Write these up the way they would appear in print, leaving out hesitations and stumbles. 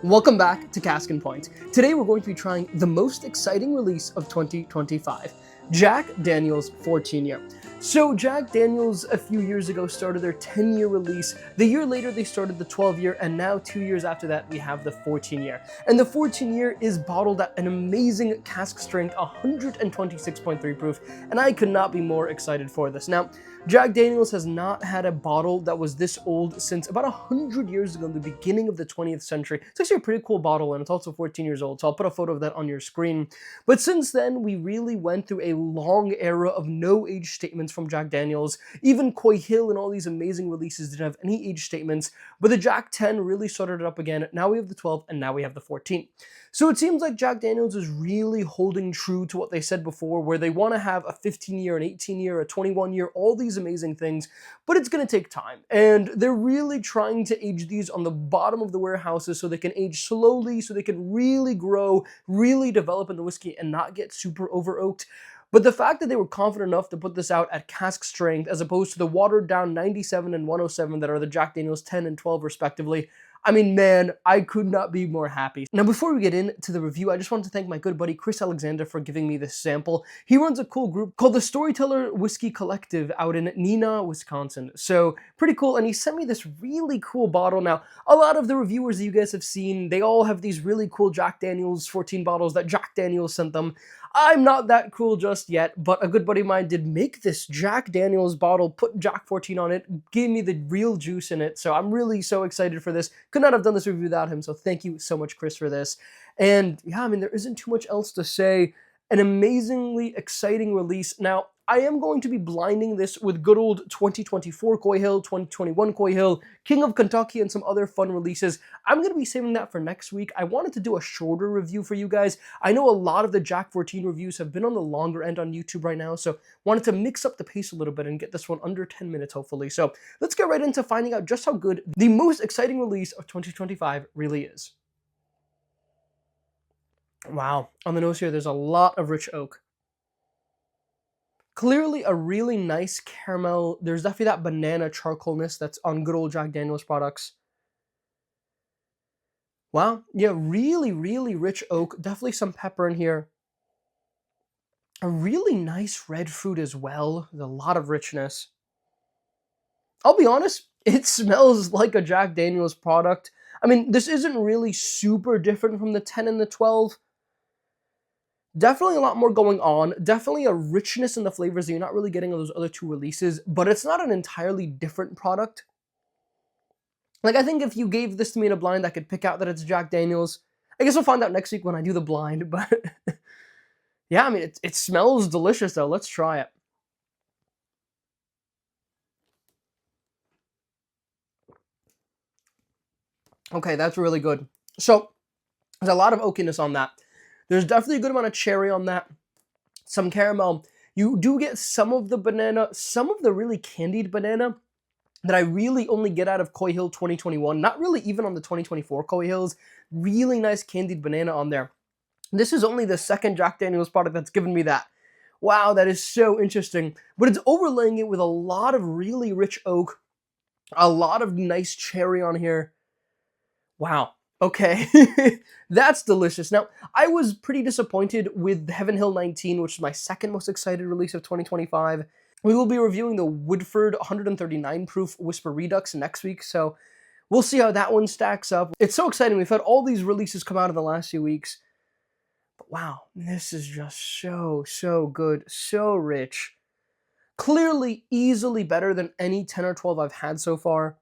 Welcome back to Cask and Point. Today we're going to be trying the most exciting release of 2025, Jack Daniel's 14 year. So Jack Daniel's a few years ago started their 10-year release. The year later they started the 12-year, and now 2 years after that we have the 14-year. And the 14-year is bottled at an amazing cask strength, 126.3 proof, and I could not be more excited for this. Now, Jack Daniel's has not had a bottle that was this old since about 100 years ago, the beginning of the 20th century. It's actually a pretty cool bottle, and it's also 14 years old, so I'll put a photo of that on your screen. But since then, we really went through a long era of no age statements from Jack Daniel's. Even Coy Hill and all these amazing releases didn't have any age statements, but the Jack 10 really started it up again. Now we have the 12, and now we have the 14. So it seems like Jack Daniel's is really holding true to what they said before, where they want to have a 15-year, an 18-year, a 21-year, all these amazing things, but it's going to take time. And they're really trying to age these on the bottom of the warehouses so they can age slowly, so they can really grow, really develop in the whiskey and not get super over-oaked. But the fact that they were confident enough to put this out at cask strength as opposed to the watered down 97 and 107 that are the Jack Daniel's 10 and 12 respectively, I mean, man, I could not be more happy. Now, before we get into the review, I just want to thank my good buddy Chris Alexander for giving me this sample. He runs a cool group called the Storyteller Whiskey Collective out in Neenah, Wisconsin. So, pretty cool, and he sent me this really cool bottle. Now, a lot of the reviewers that you guys have seen, they all have these really cool Jack Daniel's 14 bottles that Jack Daniel's sent them. I'm not that cool just yet, but a good buddy of mine did make this Jack Daniel's bottle, put Jack 14 on it, gave me the real juice in it, so I'm really so excited for this. Could not have done this review without him, so thank you so much, Chris, for this. And yeah, I mean, there isn't too much else to say. An amazingly exciting release. Now, I am going to be blinding this with good old 2024 Coy Hill, 2021 Coy Hill, King of Kentucky, and some other fun releases. I'm going to be saving that for next week. I wanted to do a shorter review for you guys. I know a lot of the Jack 14 reviews have been on the longer end on YouTube right now, so wanted to mix up the pace a little bit and get this one under 10 minutes, hopefully. So let's get right into finding out just how good the most exciting release of 2025 really is. Wow, on the nose here, there's a lot of rich oak. Clearly a really nice caramel. There's definitely that banana charcoalness that's on good old Jack Daniel's products. Wow, yeah, really, really rich oak. Definitely some pepper in here. A really nice red fruit as well. There's a lot of richness. I'll be honest, it smells like a Jack Daniel's product. I mean, this isn't really super different from the 10 and the 12. Definitely a lot more going on. Definitely a richness in the flavors that you're not really getting on those other two releases, but it's not an entirely different product. Like, I think if you gave this to me in a blind, I could pick out that it's Jack Daniel's. I guess we'll find out next week when I do the blind, but yeah, I mean, it smells delicious though. Let's try it. Okay, that's really good. So, there's a lot of oakiness on that. There's definitely a good amount of cherry on that. Some caramel. You do get some of the banana, some of the really candied banana that I really only get out of Coy Hill 2021. Not really even on the 2024 Coy Hills. Really nice candied banana on there. This is only the second Jack Daniel's product that's given me that. Wow, that is so interesting. But it's overlaying it with a lot of really rich oak, a lot of nice cherry on here. Wow. Okay, that's delicious. Now, I was pretty disappointed with Heaven Hill 19, which is my second most excited release of 2025. We will be reviewing the Woodford 139 proof Whisper Redux next week, so we'll see how that one stacks up. It's so exciting. We've had all these releases come out in the last few weeks. But wow, this is just so good, so rich. Clearly, easily better than any 10 or 12 I've had so far.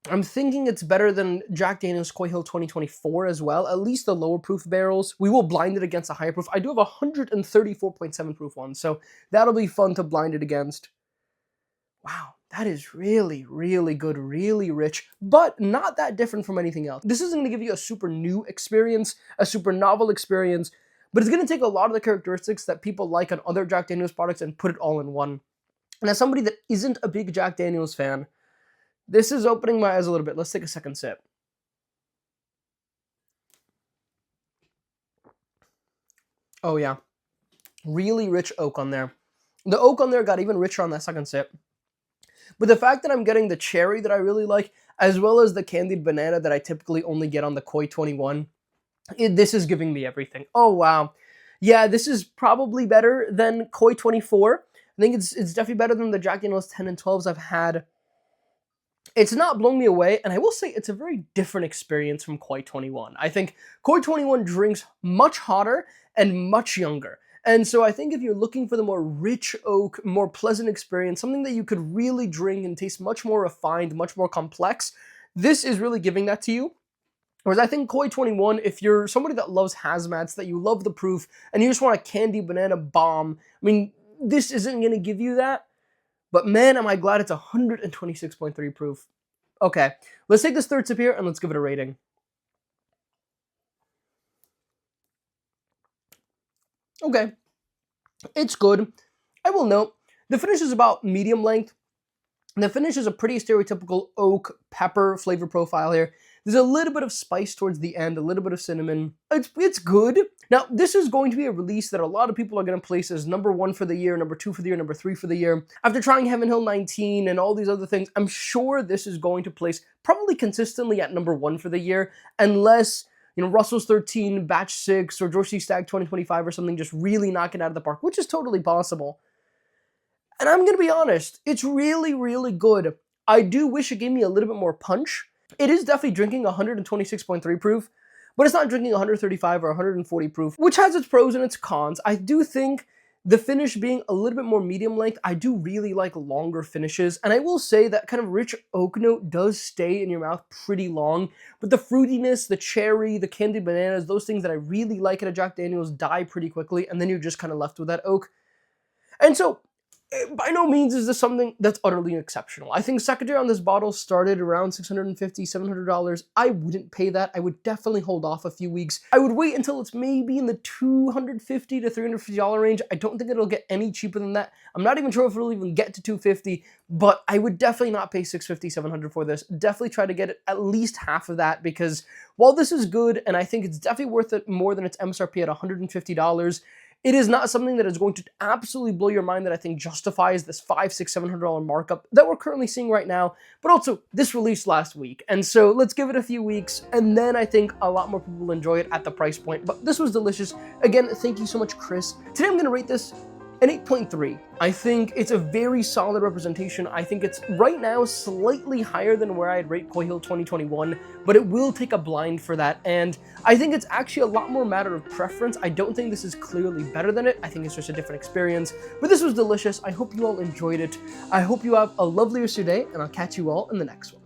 I'm thinking it's better than Jack Daniel's Coy Hill 2024 as well, at least the lower proof barrels. We will blind it against a higher proof. I do have a 134.7 proof one, so that'll be fun to blind it against. Wow, that is really, really good, really rich, but not that different from anything else. This isn't going to give you a super new experience, a super novel experience, but it's going to take a lot of the characteristics that people like on other Jack Daniel's products and put it all in one. And as somebody that isn't a big Jack Daniel's fan, this is opening my eyes a little bit. Let's take a second sip. Oh yeah, really rich oak on there. The oak on there got even richer on that second sip. But the fact that I'm getting the cherry that I really like, as well as the candied banana that I typically only get on the Koi 21. This is giving me everything. Oh, wow. Yeah, this is probably better than Koi 24. I think it's definitely better than the Jack Daniel's 10 and 12s I've had. It's not blown me away, and I will say it's a very different experience from Koi 21. I think Koi 21 drinks much hotter and much younger. And so I think if you're looking for the more rich oak, more pleasant experience, something that you could really drink and taste much more refined, much more complex, this is really giving that to you. Whereas I think Koi 21, if you're somebody that loves hazmats, that you love the proof, and you just want a candy banana bomb, I mean, this isn't going to give you that. But man, am I glad it's 126.3 proof. Okay, let's take this third sip here and let's give it a rating. Okay, it's good. I will note, the finish is about medium length. The finish is a pretty stereotypical oak pepper flavor profile here. There's a little bit of spice towards the end, a little bit of cinnamon. It's good. Now, this is going to be a release that a lot of people are going to place as number 1 for the year, number 2 for the year, number 3 for the year. After trying Heaven Hill 19 and all these other things, I'm sure this is going to place probably consistently at number 1 for the year, unless, you know, Russell's 13, Batch 6, or George C. Stagg 2025 or something just really knock it out of the park, which is totally possible. And I'm going to be honest, it's really, really good. I do wish it gave me a little bit more punch. It is definitely drinking 126.3 proof, but it's not drinking 135 or 140 proof, which has its pros and its cons. I do think the finish being a little bit more medium length, I do really like longer finishes, and I will say that kind of rich oak note does stay in your mouth pretty long, but the fruitiness, the cherry, the candied bananas, those things that I really like at a Jack Daniel's die pretty quickly, and then you're just kind of left with that oak. And so, by no means is this something that's utterly exceptional. I think secondary on this bottle started around $650, $700. I wouldn't pay that. I would definitely hold off a few weeks. I would wait until it's maybe in the $250 to $350 range. I don't think it'll get any cheaper than that. I'm not even sure if it'll even get to $250, but I would definitely not pay $650, $700 for this. Definitely try to get it at least half of that, because while this is good, and I think it's definitely worth it more than its MSRP at $150, it is not something that is going to absolutely blow your mind that I think justifies this $500, $600, $700 markup that we're currently seeing right now, but also this released last week. And so let's give it a few weeks, and then I think a lot more people will enjoy it at the price point. But this was delicious. Again, thank you so much, Chris. Today I'm going to rate this an 8.3. I think it's a very solid representation. I think it's right now slightly higher than where I'd rate Koi Hill 2021, but it will take a blind for that. And I think it's actually a lot more matter of preference. I don't think this is clearly better than it. I think it's just a different experience. But this was delicious. I hope you all enjoyed it. I hope you have a lovely rest of your day, and I'll catch you all in the next one.